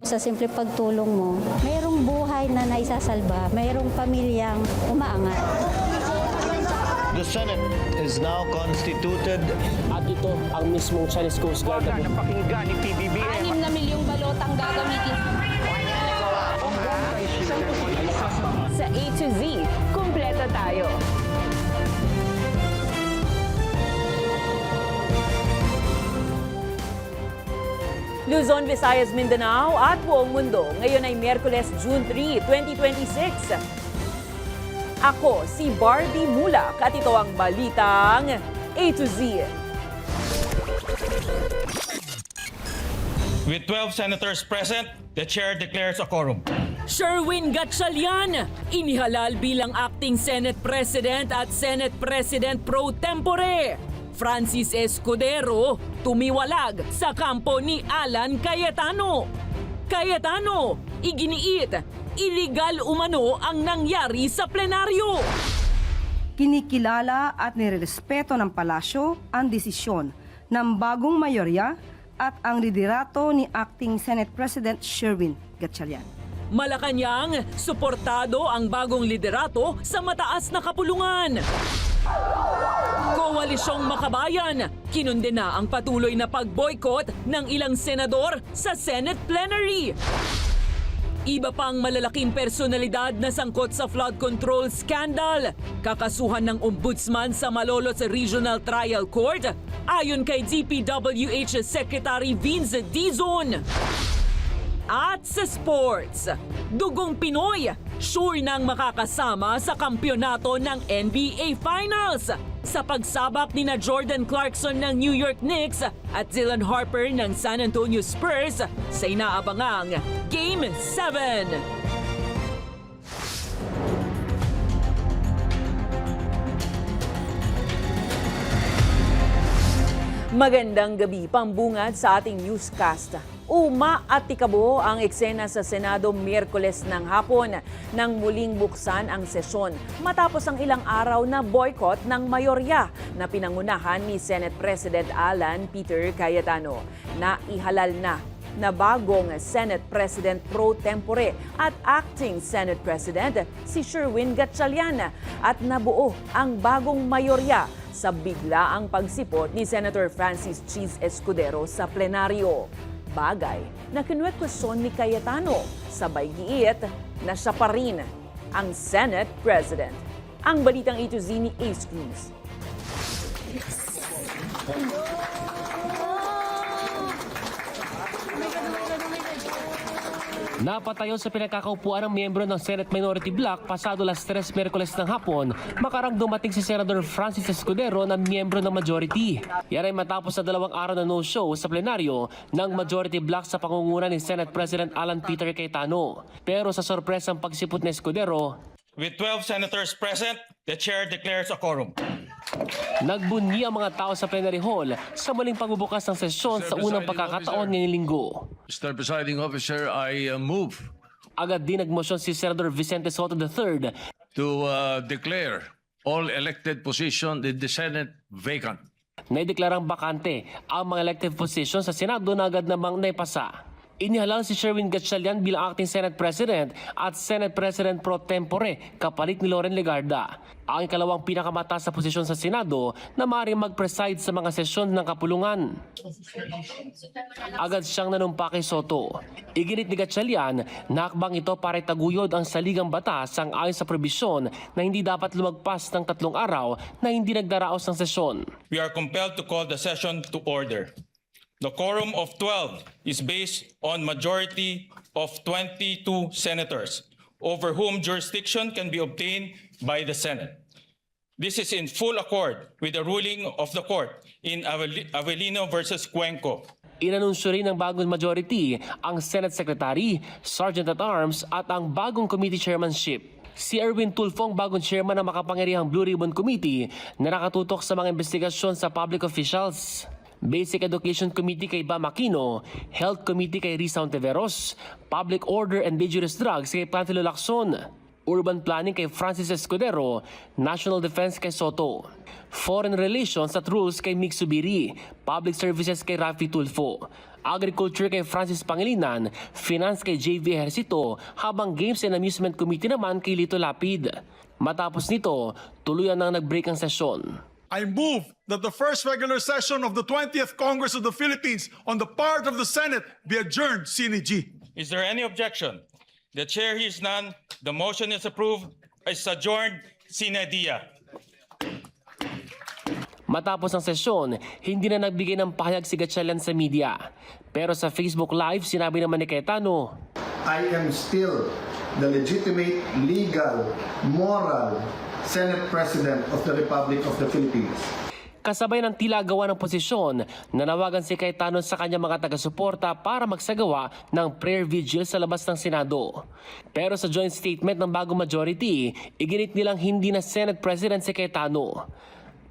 Sa simple pagtulong mo, mayroong buhay na naisasalba, mayroong pamilyang umaangat. The Senate is now constituted. At ito ang mismong Chinese Coast Guard. Napakinggan ni PBBM. 6 na milyong balotang gagamitin sa A to Z. Kumpleto tayo. Luzon, Visayas, Mindanao at buong mundo. Ngayon ay Miyerkules, June 3, 2026. Ako si Barbie Mulak at ito ang balitang A to Z. With 12 senators present, the chair declares a quorum. Sherwin Gatchalian, inihalal bilang acting Senate President at Senate President pro tempore. Francis Escudero, tumiwalag sa kampo ni Alan Cayetano. Cayetano, iginiit, iligal umano ang nangyari sa plenaryo. Kinikilala at nirerespeto ng palasyo ang desisyon ng bagong mayorya at ang liderato ni Acting Senate President Sherwin Gatchalian. Malacanang, suportado ang bagong liderato sa mataas na kapulungan. Koalisyong Makabayan, kinundena ang patuloy na pag-boycott ng ilang senador sa Senate plenary. Iba pang malalaking personalidad na sangkot sa flood control scandal. Kakasuhan ng ombudsman sa Malolos Regional Trial Court ayon kay DPWH Secretary Vince Dizon. At sa sports, dugong Pinoy, sure nang makakasama sa kampyonato ng NBA Finals sa pagsabak ni na Jordan Clarkson ng New York Knicks at Dylan Harper ng San Antonio Spurs sa inaabangang Game 7. Magandang gabi, pambungad sa ating newscast. Uma at tikabo ang eksena sa Senado Miyerkules ng hapon nang muling buksan ang sesyon matapos ang ilang araw na boycott ng mayorya na pinangunahan ni Senate President Alan Peter Cayetano na ihalal na bagong Senate President pro tempore at acting Senate President si Sherwin Gatchalian at nabuo ang bagong mayorya sa biglaang pagsipot ni Senator Francis Cheese Escudero sa plenaryo. Bagay na kinuwestiyon ni Cayetano, sabay giit na siya pa rin ang Senate President. Ang balitang ito ni Ace Cruz. Napatayo sa pinagkakaupuan ng miyembro ng Senate Minority Bloc pasado las 3 Miyerkules ng hapon, makarang dumating si Senator Francis Escudero na miyembro ng majority. Yan ay matapos sa 2 araw na no-show sa plenaryo ng Majority Bloc sa pangunguna ni Senate President Alan Peter Cayetano. Pero sa sorpresang pagsipot ni Escudero, With 12 senators present, the chair declares a quorum. nagbunyi ang mga tao sa plenary hall sa muling pagbubukas ng sesyon sa unang pagkakataon ngayong linggo. Mr. Presiding Officer, I move Agad din nagmosyon si Senator Vicente Soto III to declare all elected positions in the Senate vacant. na ideklarang bakante ang mga elective positions sa Senado na agad namang naipasa. Inihalal si Sherwin Gatchalian bilang acting Senate President at Senate President pro tempore kapalit ni Loren Legarda, ang ikalawang pinakamataas sa posisyon sa Senado na maaaring mag-preside sa mga sesyon ng kapulungan. Agad siyang nanumpa kay Soto. Iginit ni Gatchalian na hakbang ito para itaguyod ang saligang batas ang ayon sa probisyon na hindi dapat lumagpas ng 3 araw na hindi nagdaraos ng sesyon. We are compelled to call the session to order. The quorum of 12 is based on majority of 22 senators, over whom jurisdiction can be obtained by the Senate. This is in full accord with the ruling of the court in Avelino versus Cuenco. Inanunsyo rin ng bagong majority ang Senate Secretary, Sergeant-at-Arms at ang bagong committee chairmanship. Si Erwin Tulfo ang bagong chairman ng makapangyarihang Blue Ribbon Committee na nakatutok sa mga investigasyon sa public officials. Basic Education Committee kay Bam Aquino, Health Committee kay Risa Ontiveros, Public Order and Dangerous Drugs kay Pantelo Lacson. Urban Planning kay Francis Escudero, National Defense kay Soto, Foreign Relations at Rules kay Mig Subiri, Public Services kay Rafi Tulfo, Agriculture kay Francis Pangilinan, Finance kay JV Ejercito, habang Games and Amusement Committee naman kay Lito Lapid. Matapos nito, tuluyan nang nag-break ang sesyon. I move that the first regular session of the 20th Congress of the Philippines on the part of the Senate be adjourned sine die. Is there any objection? The chair hears none. The motion is approved. Is adjourned sine die. Matapos ang sesyon, hindi na nagbigay ng pahayag si Gatchalian sa media. Pero sa Facebook Live, sinabi naman ni Cayetano, I am still the legitimate, legal, moral Senate President of the Republic of the Philippines. kasabay ng tila gawa ng posisyon, nanawagan si Cayetano sa kanyang mga taga-suporta para magsagawa ng prayer vigil sa labas ng Senado. Pero sa joint statement ng bagong majority, iginit nilang hindi na Senate President si Cayetano.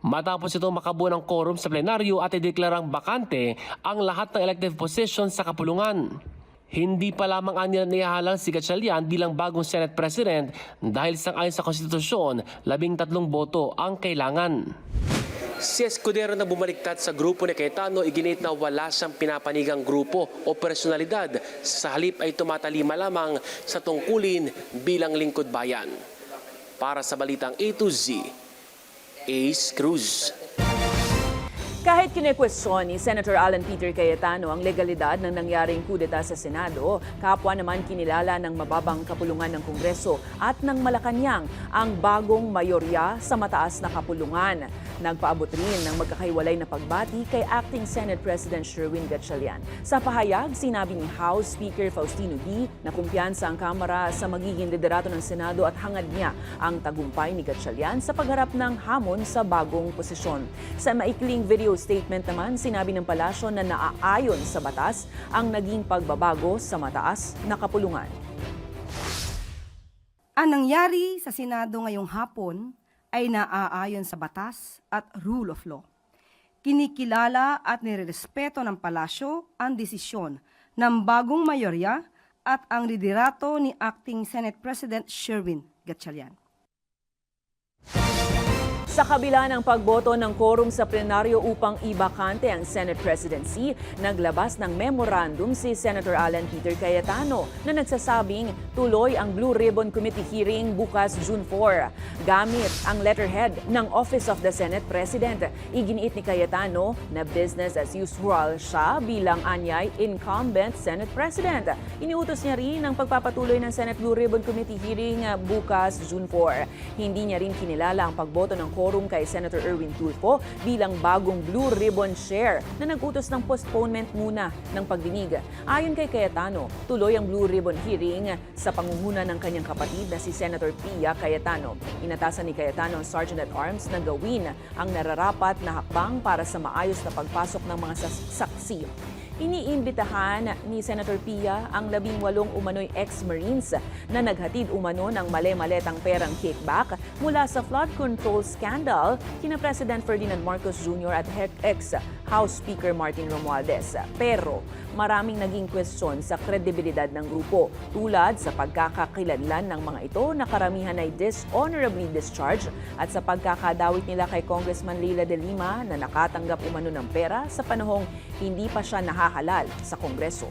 Matapos ito makabuo ng quorum sa plenaryo at ideklarang bakante ang lahat ng elective positions sa kapulungan. Hindi pa lamang nila nihahalang si Gatchalian bilang bagong Senate President dahil sang-ayon sa konstitusyon, 13 boto ang kailangan. Si Escudero na bumaliktad sa grupo ni Cayetano, iginit na wala siyang pinapanigang grupo o personalidad. Sa halip ay tumatalima lamang sa tungkulin bilang lingkod bayan. Para sa Balitang A to Z, Ace Cruz. Kahit kinekwestiyon ni Senator Alan Peter Cayetano ang legalidad ng nangyaring kudeta sa Senado, kapwa naman kinilala ng mababang kapulungan ng Kongreso at ng Malacanang ang bagong mayorya sa mataas na kapulungan. Nagpaabot rin ng magkakaiwalay na pagbati kay Acting Senate President Sherwin Gatchalian. Sa pahayag, sinabi ni House Speaker Faustino D. na kumpiyansa ang Kamara sa magiging liderato ng Senado at hangad niya ang tagumpay ni Gatchalian sa pagharap ng hamon sa bagong posisyon. Sa maikling video statement naman, sinabi ng palasyo na naaayon sa batas ang naging pagbabago sa mataas na kapulungan. Ang nangyari sa Senado ngayong hapon ay naaayon sa batas at rule of law. Kinikilala at nirerespeto ng palasyo ang desisyon ng bagong mayorya at ang liderato ni Acting Senate President Sherwin Gatchalian. Sa kabila ng pagboto ng quorum sa plenaryo upang ibakante ang Senate presidency, naglabas ng memorandum si Senator Alan Peter Cayetano na nagsasabing tuloy ang Blue Ribbon Committee hearing bukas June 4. Gamit ang letterhead ng Office of the Senate President, iginiit ni Cayetano na business as usual siya bilang anyay incumbent Senate President. Iniutos niya rin ang pagpapatuloy ng Senate Blue Ribbon Committee hearing bukas June 4. Hindi niya rin kinilala ang pagboto ng quorum kay Senator Erwin Tulfo bilang bagong Blue Ribbon Chair na nag-utos ng postponement muna ng pagdinig. Ayon kay Cayetano, tuloy ang Blue Ribbon hearing sa pangunguna ng kanyang kapatid na si Senator Pia Cayetano. Inatasan ni Cayetano ang Sergeant at Arms na gawin ang nararapat na hakbang para sa maayos na pagpasok ng mga saksi. Iniimbitahan ni Senator Pia ang 18 umano'y ex-Marines na naghatid umano ng male-maletang perang kickback mula sa flood control scandal kina President Ferdinand Marcos Jr. at ex-House Speaker Martin Romualdez. Pero maraming naging kwestiyon sa kredibilidad ng grupo tulad sa pagkakakilanlan ng mga ito na karamihan ay dishonorably discharged at sa pagkakadawit nila kay Congressman Leila de Lima na nakatanggap umano ng pera sa panahong hindi pa siya nahahalal sa Kongreso.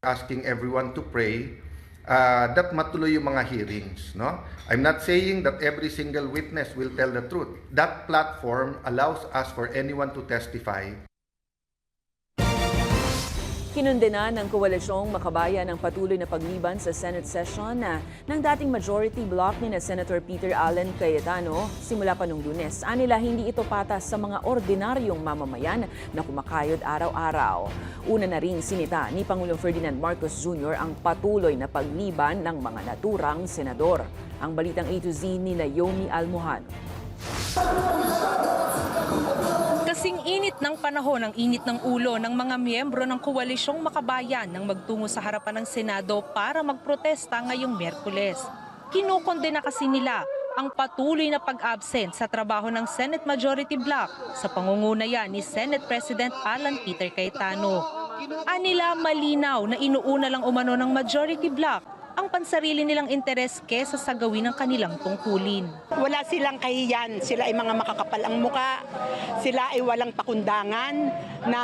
Asking everyone to pray that matuloy yung mga hearings. No? I'm not saying that every single witness will tell the truth. That platform allows us for anyone to testify. Kinundena ng Koalisyong Makabayan ang patuloy na pagliban sa Senate session ng dating majority bloc ni na Senator Peter Alan Cayetano simula pa nung Lunes. Anila hindi ito patas sa mga ordinaryong mamamayan na kumakayod araw-araw. Una na ring sinita ni Pangulong Ferdinand Marcos Jr. ang patuloy na pagliban ng mga naturang senador. Ang Balitang A to Z ni Naomi Almohan. Kasing init ng panahon ang init ng ulo ng mga miyembro ng Koalisyong Makabayan nang magtungo sa harapan ng Senado para magprotesta ngayong Miyerkules. Kinukondena kasi nila ang patuloy na pag-absent sa trabaho ng Senate Majority Bloc sa pangunguna yan ni Senate President Alan Peter Cayetano. Anila malinaw na inuuna lang umano ng Majority Bloc ang pansarili nilang interes kesa sa gawin ng kanilang tungkulin. Wala silang kahiyan, sila ay mga makakapal ang muka, sila ay walang pakundangan na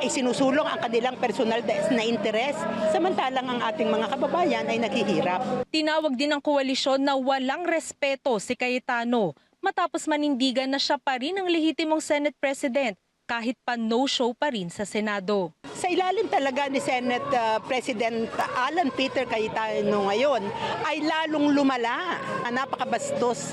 isinusulong ang kanilang personal na interes, samantalang ang ating mga kababayan ay naghihirap. Tinawag din ng koalisyon na walang respeto si Cayetano matapos manindigan na siya pa rin ang lehitimong Senate President kahit pa no-show pa rin sa Senado. Sa ilalim talaga ni Senate President Alan Peter Cayetano ngayon ay lalong lumala. Napakabastos.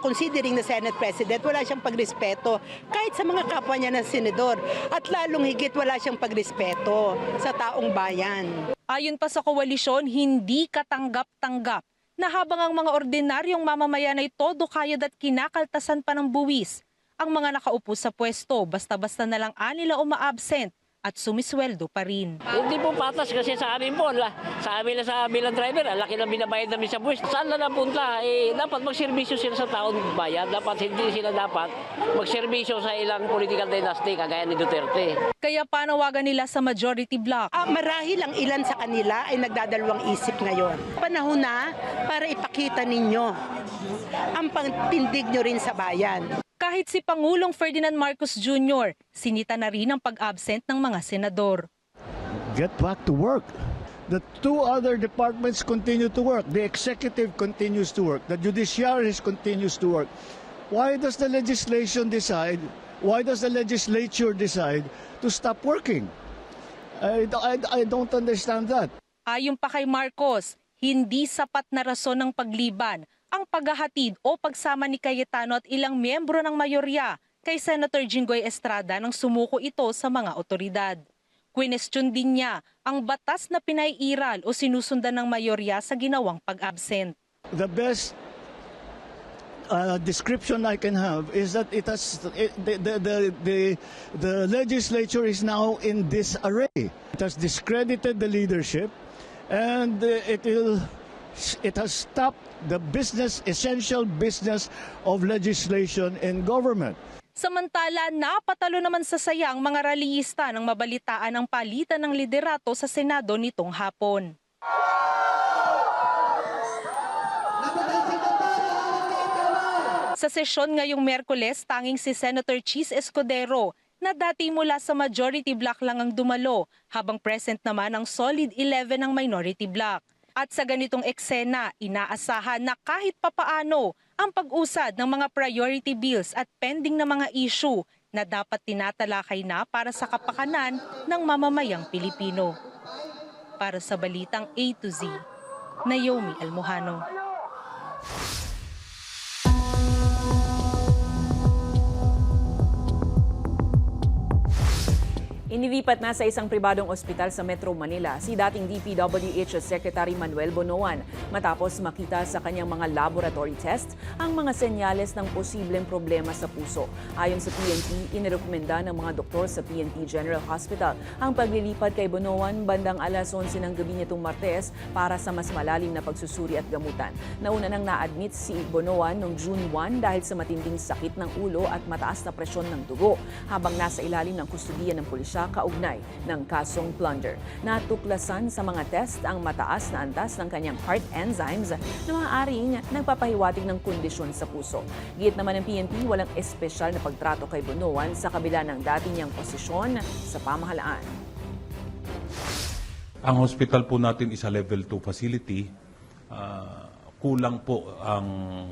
Considering the Senate President, wala siyang pagrespeto kahit sa mga kapwa niya na senador. At lalong higit wala siyang pagrespeto sa taong bayan. Ayon pa sa koalisyon, hindi katanggap-tanggap na habang ang mga ordinaryong mamamayan ay todo kayod at kinakaltasan pa ng buwis, ang mga nakaupo sa pwesto basta-basta na lang anila uma-absent at sumisweldo pa rin. Hindi po patas kasi sa amin po, sa amin na sa bilang driver, laki na binabayad namin sa buwis. Saan na napunta? Dapat magserbisyo sila sa taong bayan. Dapat hindi sila dapat magserbisyo sa ilang political dynasty kagaya ni Duterte. Kaya panawagan nila sa majority bloc. Marahil ang ilan sa kanila ay nagdadalawang isip ngayon. Panahon na para ipakita ninyo ang pagtindig nyo rin sa bayan. Kahit si Pangulong Ferdinand Marcos Jr., sinita na rin ang pag-absent ng mga senador. Get back to work. The two other departments continue to work. The executive continues to work. The judiciary continues to work. Why does the legislation decide? Why does the legislature decide to stop working? I don't understand that. Ayon pa kay Marcos, hindi sapat na rason ng pagliban ang paghahatid o pagsama ni Cayetano at ilang miyembro ng mayorya kay Senator Jinggoy Estrada nang sumuko ito sa mga otoridad. Kwinestyon din niya ang batas na pinaiiral o sinusundan ng mayorya sa ginawang pag-absent. The best description I can have is that the legislature is now in disarray. It has discredited the leadership and it has stopped the essential business of legislation in government. Samantala, napatalo naman sa saya ang mga rallyista nang mabalitaan ang palitan ng liderato sa Senado nitong hapon. Sa sesyon ngayong Miyerkules, tanging si Senator Chis Escudero na dati mula sa majority bloc lang ang dumalo, habang present naman ang solid 11 ng minority bloc. At sa ganitong eksena, inaasahan na kahit papaano ang pag-usad ng mga priority bills at pending na mga issue na dapat tinatalakay na para sa kapakanan ng mamamayang Pilipino. Para sa Balitang A to Z, Naomi Almojano. Inilipat na sa isang pribadong ospital sa Metro Manila si dating DPWH Secretary Manuel Bonoan matapos makita sa kanyang mga laboratory tests ang mga senyales ng posibleng problema sa puso. Ayon sa PNP, inirekomenda ng mga doktor sa PNP General Hospital ang paglilipat kay Bonoan bandang alas 11 ng gabi nitong Martes para sa mas malalim na pagsusuri at gamutan. Nauna nang na-admit si Bonoan noong June 1 dahil sa matinding sakit ng ulo at mataas na presyon ng dugo habang nasa ilalim ng kustudiya ng pulisya kaugnay ng kasong plunder. Natuklasan sa mga test ang mataas na antas ng kanyang heart enzymes na maaaring nagpapahiwatig ng kondisyon sa puso. Git naman ng PNP, walang espesyal na pagtrato kay Bonoan sa kabila ng dati niyang posisyon sa pamahalaan. Ang hospital po natin is a level 2 facility. Kulang po ang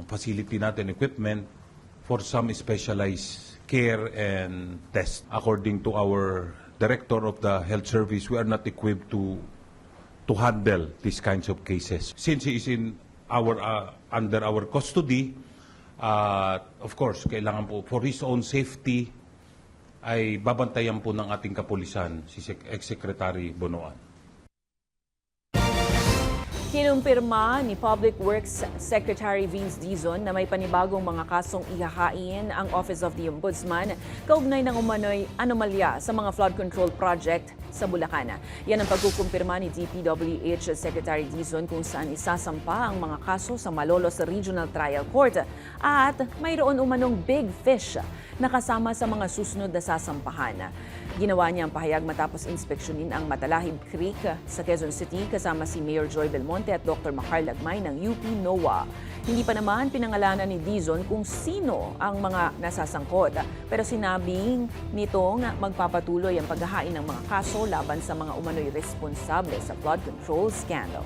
facility natin, equipment, for some specialized care and test. According to our director of the health service, we are not equipped to handle these kinds of cases. Since he is in under our custody, of course, kailangan po for his own safety ay babantayan po ng ating kapulisan si Ex-Secretary Bonoan. Kinumpirma ni Public Works Secretary Vince Dizon na may panibagong mga kasong ihahain ang Office of the Ombudsman kaugnay ng umano'y anomalya sa mga flood control project sa Bulacan. Yan ang pagkukumpirma ni DPWH Secretary Dizon kung saan isasampa ang mga kaso sa Malolos Regional Trial Court at mayroon umanong big fish na kasama sa mga susunod na sasampahan. Ginawa niya ang pahayag matapos inspeksyonin ang Matalahib Creek sa Quezon City kasama si Mayor Joy Belmonte at Dr. Macar Lagmay ng UP NOAA. Hindi pa naman pinangalanan ni Dizon kung sino ang mga nasasangkot, pero sinabing nitong magpapatuloy ang paghahain ng mga kaso laban sa mga umano'y responsable sa flood control scandal.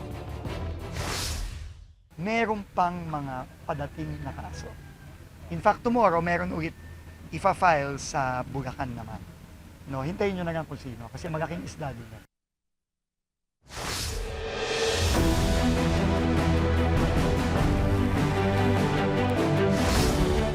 Meron pang mga padating na kaso. In fact, tomorrow meron ulit ifa-file sa Bulacan naman. No, hintayin nyo na lang kung sino kasi malaking isda din.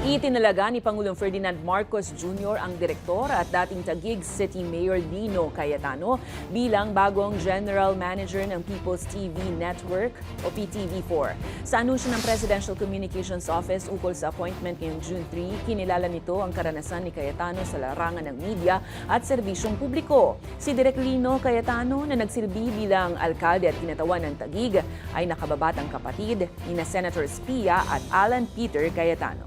Itinalaga ni Pangulong Ferdinand Marcos Jr. ang direktor at dating Taguig City Mayor Dino Cayetano bilang bagong General Manager ng People's TV Network o PTV4. Sa anunsyo ng Presidential Communications Office ukol sa appointment ngayong June 3, kinilala nito ang karanasan ni Cayetano sa larangan ng media at serbisyong publiko. Si Direk Lino Cayetano na nagsilbi bilang alkalde at kinatawan ng Taguig ay nakababatang kapatid ni na Senator Spia at Alan Peter Cayetano.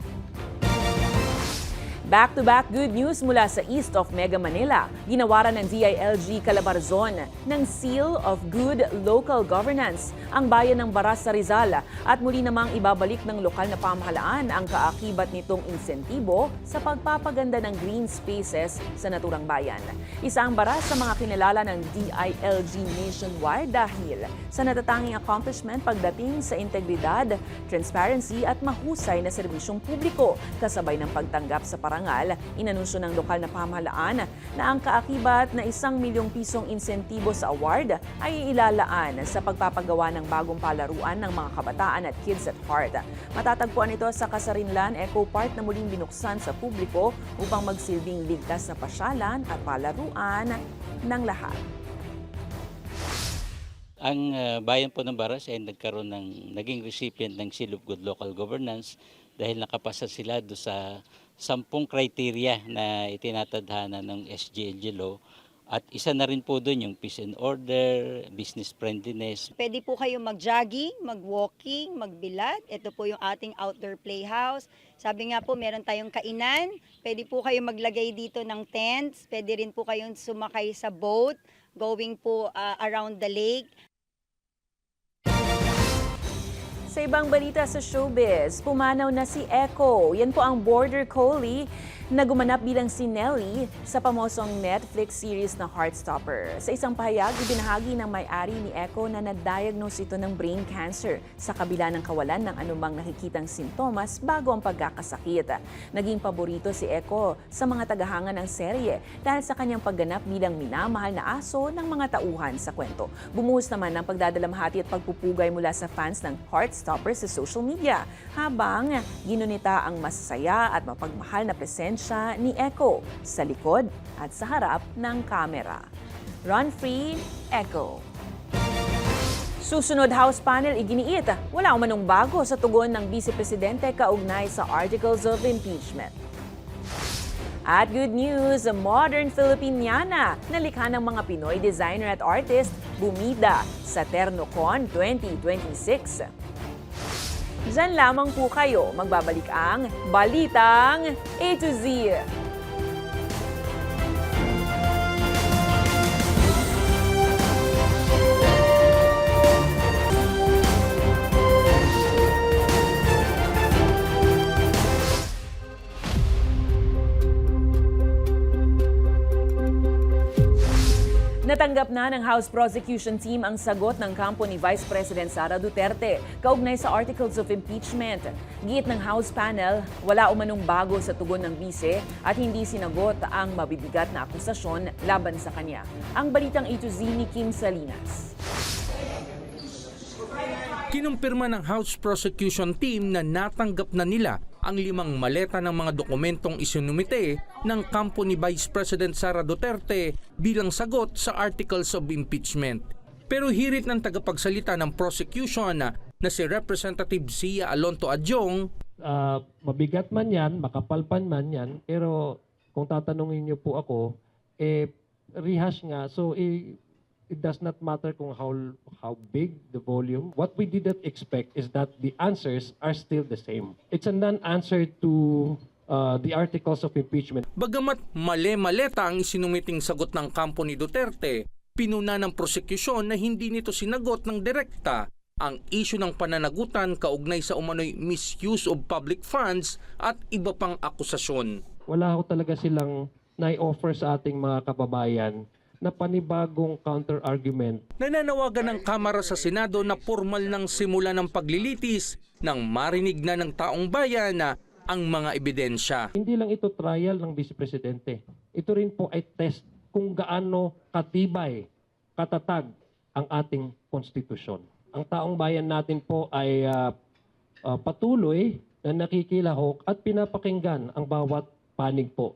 Back-to-back good news mula sa east of Mega Manila. Ginawaran ng DILG Calabarzon ng Seal of Good Local Governance ang bayan ng Baras sa Rizal at muli namang ibabalik ng lokal na pamahalaan ang kaakibat nitong insentibo sa pagpapaganda ng green spaces sa naturang bayan. Isa ang Baras sa mga kinilala ng DILG nationwide dahil sa natatanging accomplishment pagdating sa integridad, transparency at mahusay na serbisyong publiko kasabay ng pagtanggap sa parangal. Inanunsyo ng lokal na pamahalaan na ang kaakibat na 1 milyong pisong insentibo sa award ay ilalaan sa pagpapagawa ng bagong palaruan ng mga kabataan at Kids at Heart. Matatagpuan ito sa Kasarinlan Eco Park na muling binuksan sa publiko upang magsilbing ligtas na pasyalan at palaruan ng lahat. Ang bayan po ng Baras ay naging recipient ng Seal of Good Local Governance dahil nakapasa sila do sa 10 criteria na itinatadhana ng SGLG law. At isa na rin po doon yung peace and order, business friendliness. Pwede po kayo mag-jogging, mag-walking, magbilad. Ito po yung ating outdoor playhouse. Sabi nga po, meron tayong kainan. Pwede po kayo maglagay dito ng tents. Pwede rin po kayong sumakay sa boat, going po around the lake. Sa ibang balita sa showbiz, pumanaw na si Echo. Yan po ang border collie na gumanap bilang si Nelly sa pamosong Netflix series na Heartstopper. Sa isang pahayag, ibinahagi ng may-ari ni Echo na na-diagnose ito ng brain cancer sa kabila ng kawalan ng anumang nakikitang sintomas bago ang pagkakasakit. Naging paborito si Echo sa mga tagahanga ng serye dahil sa kanyang pagganap bilang minamahal na aso ng mga tauhan sa kwento. Bumuhos naman ang pagdadalamhati at pagpupugay mula sa fans ng Heartstopper sa social media habang ginunita ang masasaya at mapagmahal na presensya ni Echo sa likod at sa harap ng kamera. Run free, Echo. Susunod House panel iginiit, wala umanong bago sa tugon ng Vice Presidente kaugnay sa Articles of Impeachment. At good news, modern Filipiniana na likha ng mga Pinoy designer at artist bumida sa TernoCon 2026. Diyan lamang po kayo magbabalik ang Balitang A to Z. Natanggap na ng House Prosecution Team ang sagot ng kampo ni Vice President Sara Duterte kaugnay sa Articles of Impeachment. Giit ng House panel, wala umanong bago sa tugon ng bise at hindi sinagot ang mabibigat na akusasyon laban sa kanya. Ang balitang A to Z ni Kim Salinas. Kinumpirma ng House Prosecution Team na natanggap na nila ang 5 maleta ng mga dokumentong isinumite ng kampo ni Vice President Sara Duterte bilang sagot sa Articles of Impeachment. Pero hirit ng tagapagsalita ng prosecution na si Representative Sia Alonto Adjong, mabigat man yan, makapalpan man yan, pero kung tatanungin niyo po ako, rehash nga, so it does not matter kung how big the volume. What we didn't expect is that the answers are still the same. It's a non-answer to the articles of impeachment. Bagamat male-maleta ang isinumiting sagot ng kampo ni Duterte, pinuna ng prosekusyon na hindi nito sinagot ng direkta ang isyu ng pananagutan kaugnay sa umano'y misuse of public funds at iba pang akusasyon. Wala ho talaga silang nai-offer sa ating mga kababayan na panibagong counter-argument. Nananawagan ng Kamara sa Senado na formal ng simula ng paglilitis nang marinig na ng taong bayan na ang mga ebidensya. Hindi lang ito trial ng Vice Presidente. Ito rin po ay test kung gaano katibay, katatag ang ating konstitusyon. Ang taong bayan natin po ay patuloy na nakikilahok at pinapakinggan ang bawat panig po.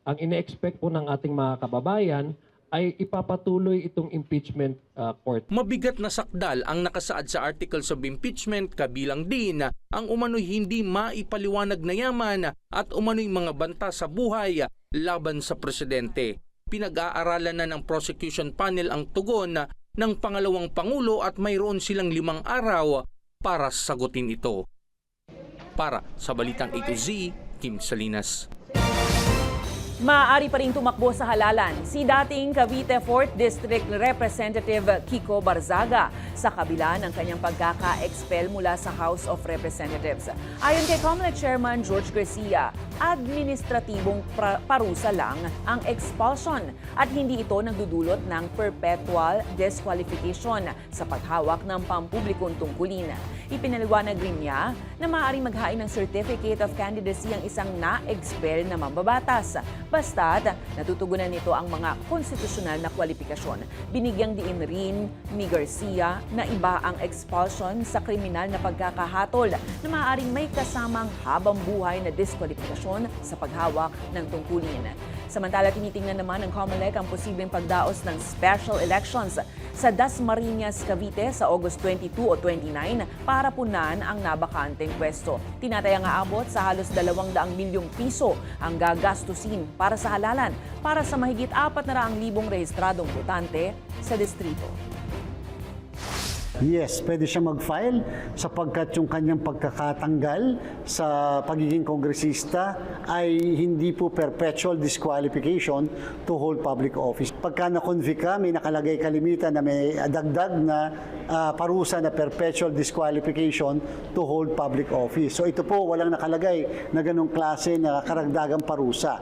Ang ine-expect po ng ating mga kababayan ay ipapatuloy itong impeachment court. Mabigat na sakdal ang nakasaad sa articles of impeachment, kabilang din ang umano'y hindi maipaliwanag na yaman at umano'y mga banta sa buhay laban sa presidente. Pinag-aaralan na ng prosecution panel ang tugon ng pangalawang pangulo at mayroon silang 5 araw para sagutin ito. Para sa Balitang A to Z, Kim Salinas. Maaari pa rin tumakbo sa halalan si dating Cavite 4th District Representative Kiko Barzaga sa kabila ng kanyang pagkaka-expel mula sa House of Representatives. Ayon kay COMELEC Chairman George Garcia, administratibong parusa lang ang expulsion at hindi ito nagdudulot ng perpetual disqualification sa paghawak ng pampublikong tungkulin. Ipinaliwanag rin niya na maaaring maghain ng Certificate of Candidacy ang isang na-expel na mambabatas basta't natutugunan nito ang mga konstitusyonal na kwalifikasyon. Binigyang diin rin ni Garcia na iba ang expulsion sa kriminal na pagkakahatol na maaaring may kasamang habang buhay na diskwalifikasyon sa paghawak ng tungkulin. Samantala, tinitingnan naman ng COMELEC ang posibleng pagdaos ng special elections sa Dasmariñas, Cavite sa August 22 o 29 para punan ang nabakanteng pwesto. Tinatayang aabot sa halos 200 milyong piso ang gagastusin para sa halalan para sa mahigit 400,000 rehistradong botante sa distrito. Yes, pwede siya mag-file sapagkat yung kanyang pagkakatanggal sa pagiging kongresista ay hindi po perpetual disqualification to hold public office. Pagka na-convict ka, may nakalagay kalimitan na may dagdag na parusa na perpetual disqualification to hold public office. So ito po, walang nakalagay na ganong klase na karagdagang parusa.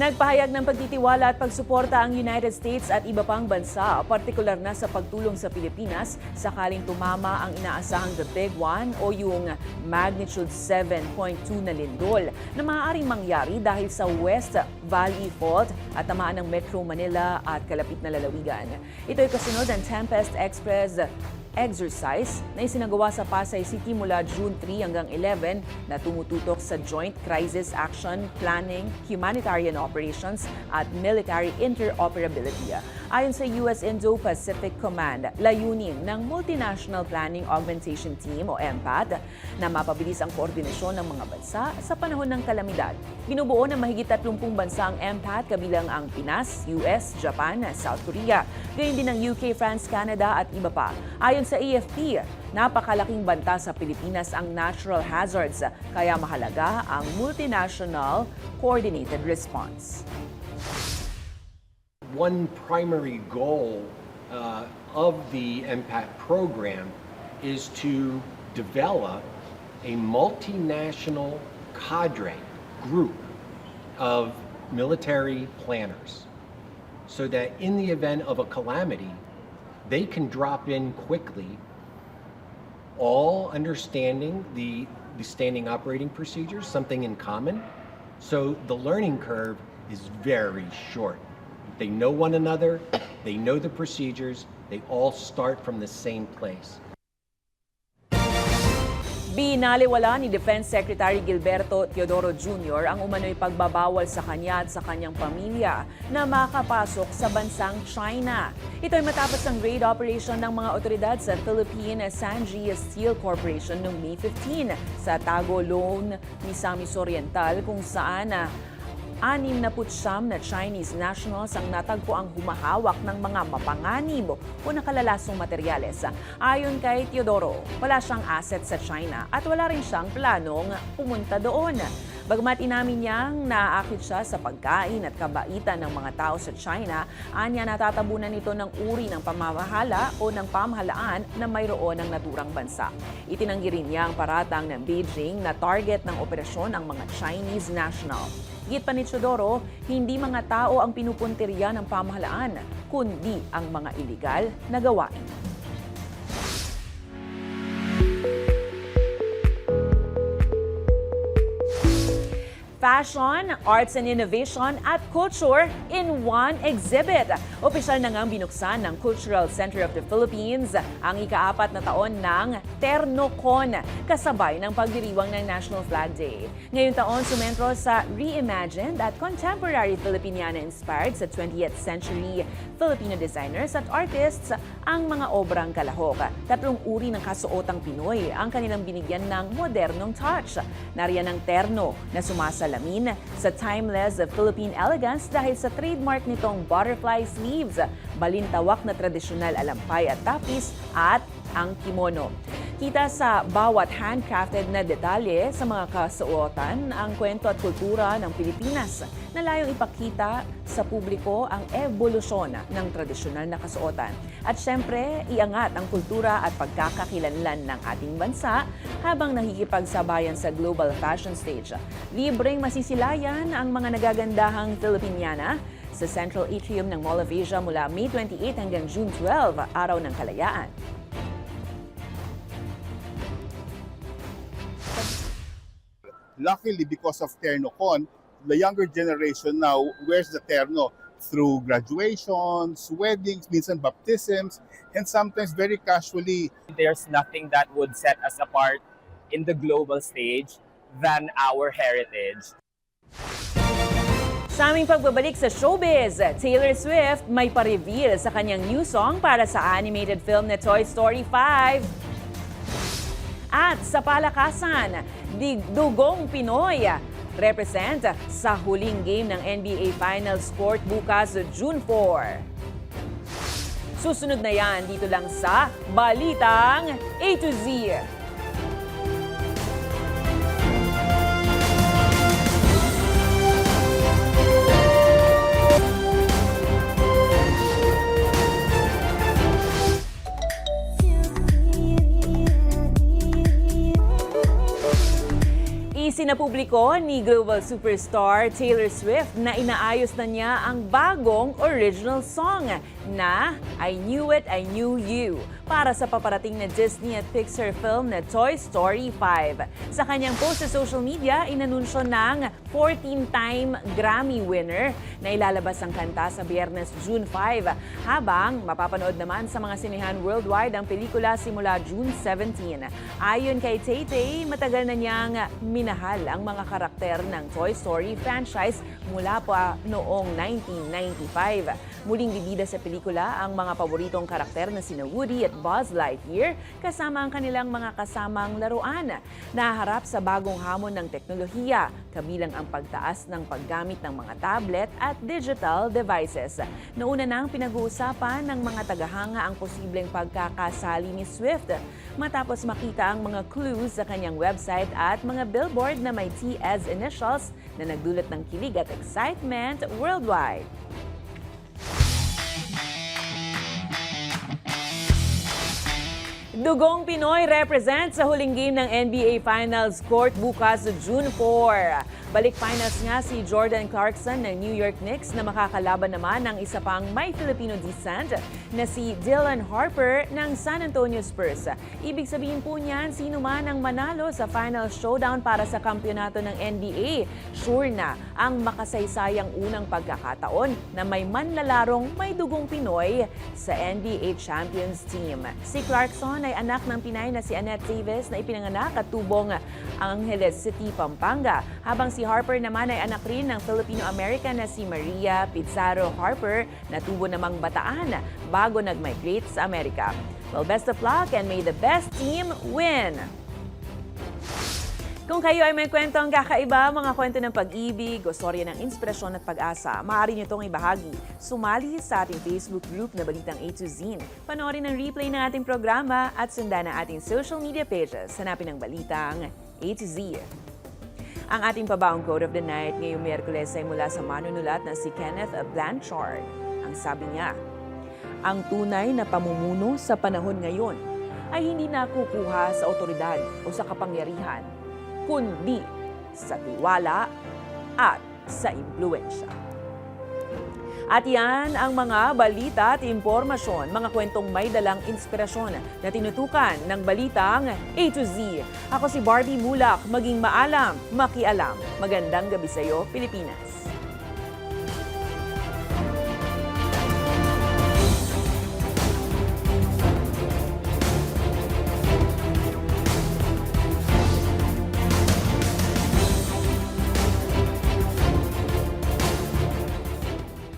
Nagpahayag ng pagtitiwala at pagsuporta ang United States at iba pang bansa, partikular na sa pagtulong sa Pilipinas sakaling tumama ang inaasahang The Big One o yung magnitude 7.2 na lindol na maaaring mangyari dahil sa West Valley Fault at tamaan ng Metro Manila at kalapit na lalawigan. Ito ay kasunod ng Tempest Express exercise na isinagawa sa Pasay City mula June 3 hanggang 11 na tumututok sa Joint Crisis Action Planning, Humanitarian Operations at Military Interoperability. Ayon sa US Indo-Pacific Command, layunin ng Multinational Planning Augmentation Team o MPAT na mapabilis ang koordinasyon ng mga bansa sa panahon ng kalamidad. Binubuo ng mahigit 30 bansa ang MPAT kabilang ang Pinas, US, Japan, South Korea, gayon din ng UK, France, Canada at iba pa. Ayon sa AFP, napakalaking banta sa Pilipinas ang natural hazards, kaya mahalaga ang multinational coordinated response. One primary goal of the MPAT program is to develop a multinational cadre group of military planners so that in the event of a calamity, they can drop in quickly, all understanding the standing operating procedures, something in common. So the learning curve is very short. They know one another, they know the procedures, they all start from the same place. Binaliwala ni Defense Secretary Gilberto Teodoro Jr. ang umano'y pagbabawal sa kanya at sa kanyang pamilya na makapasok sa bansang China. Ito ay matapos ang raid operation ng mga otoridad sa Philippine Sanji Steel Corporation noong May 15 sa Tagoloan, Misamis Oriental kung saan 69 na Chinese nationals ang natagpo ang humahawak ng mga mapanganib o nakalalasong materyales. Ayon kay Teodoro, wala siyang asset sa China at wala rin siyang planong pumunta doon. Bagamat inamin niyang naaakit siya sa pagkain at kabaitan ng mga tao sa China, anya natatabunan ito ng uri ng pamamahala o ng pamahalaan na mayroon ng naturang bansa. Itinanggi rin niya ang paratang ng Beijing na target ng operasyon ang mga Chinese national. Git pa ni Teodoro, hindi mga tao ang pinupuntirya ng pamahalaan, kundi ang mga iligal na gawain. Fashion, arts and innovation at culture in one exhibit. Opisyal na ngang binuksan ng Cultural Center of the Philippines ang ika-4 na taon ng TernoCon kasabay ng pagdiriwang ng National Flag Day. Ngayong taon sumentro sa reimagined at contemporary Filipiniana-inspired sa 20th century Filipino designers at artists ang mga obrang kalahok. 3 uri ng kasuotang Pinoy ang kanilang binigyan ng modernong touch. Nariyan ang terno na sumasalamin sa timeless Philippine elegance dahil sa trademark nitong butterfly sleeves, balintawak na tradisyonal alampay at tapis at ang kimono. Kita sa bawat handcrafted na detalye sa mga kasuotan ang kwento at kultura ng Pilipinas na layong ipakita sa publiko ang ebolusyon ng tradisyonal na kasuotan. At syempre, iangat ang kultura at pagkakakilanlan ng ating bansa habang nakikipagsabayan sa global fashion stage. Libreng masisilayan ang mga nagagandahang Filipiniana sa Central Atrium ng Mall of Asia mula May 28 hanggang June 12, Araw ng Kalayaan. Luckily, because of TernoCon, the younger generation now wears the terno through graduations, weddings, minsan baptisms, and sometimes very casually. There's nothing that would set us apart in the global stage than our heritage. Sa aming pagbabalik sa showbiz, Taylor Swift may pa-reveal sa kanyang new song para sa animated film na Toy Story 5. At sa palakasan, Dugong Pinoy represent sa huling game ng NBA Finals court bukas June 4. Susunod na yan dito lang sa Balitang A to Z. Isinapubliko ni global superstar Taylor Swift na inaayos na niya ang bagong original song na I Knew It, I Knew You para sa paparating na Disney at Pixar film na Toy Story 5. Sa kanyang post sa social media, inanunsyo ng 14-time Grammy winner na ilalabas ang kanta sa Biyernes, June 5, habang mapapanood naman sa mga sinehan worldwide ang pelikula simula June 17. Ayon kay Tay-Tay, matagal na niyang minahal ang mga karakter ng Toy Story franchise mula pa noong 1995. Muling bibida sa pelikula ang mga paboritong karakter na sina Woody at Buzz Lightyear kasama ang kanilang mga kasamang laruan. Naharap sa bagong hamon ng teknolohiya, kabilang ang pagtaas ng paggamit ng mga tablet at digital devices. Nauna nang pinag-uusapan ng mga tagahanga ang posibleng pagkakasali ni Swift matapos makita ang mga clues sa kanyang website at mga billboard na may T as initials na nagdulot ng kilig at excitement worldwide. Dugong Pinoy represent sa huling game ng NBA Finals court bukas June 4. Balik finals nga si Jordan Clarkson ng New York Knicks na makakalaban naman ng isa pang may Filipino descent na si Dylan Harper ng San Antonio Spurs. Ibig sabihin po niyan, sino man ang manalo sa final showdown para sa kampyonato ng NBA, sure na ang makasaysayang unang pagkakataon na may manlalarong may dugong Pinoy sa NBA Champions Team. Si Clarkson ay anak ng Pinay na si Annette Davis na ipinanganak at tubong Angeles City, Pampanga, habang si Harper naman ay anak rin ng Filipino-American na si Maria Pizarro Harper na tubo namang Bataan bago nag-migrate sa Amerika. Well, best of luck and may the best team win! Kung kayo ay may kwentong kakaiba, mga kwento ng pag-ibig o storya ng inspirasyon at pag-asa, maaari niyo itong ibahagi. Sumali sa ating Facebook group na Balitang A to Z. Panoorin ang replay ng ating programa at sundan ang ating social media pages. Hanapin ang Balitang A to Z. Ang ating pabaong quote of the night ngayong Miyerkules ay mula sa manunulat na si Kenneth Blanchard. Ang sabi niya, ang tunay na pamumuno sa panahon ngayon ay hindi nakukuha sa otoridad o sa kapangyarihan, kundi sa tiwala at sa impluensya. At yan ang mga balita at impormasyon, mga kwentong may dalang inspirasyon na tinutukan ng Balitang A to Z. Ako si Barbie Mulak, maging maalam, makialam. Magandang gabi sa iyo, Pilipinas.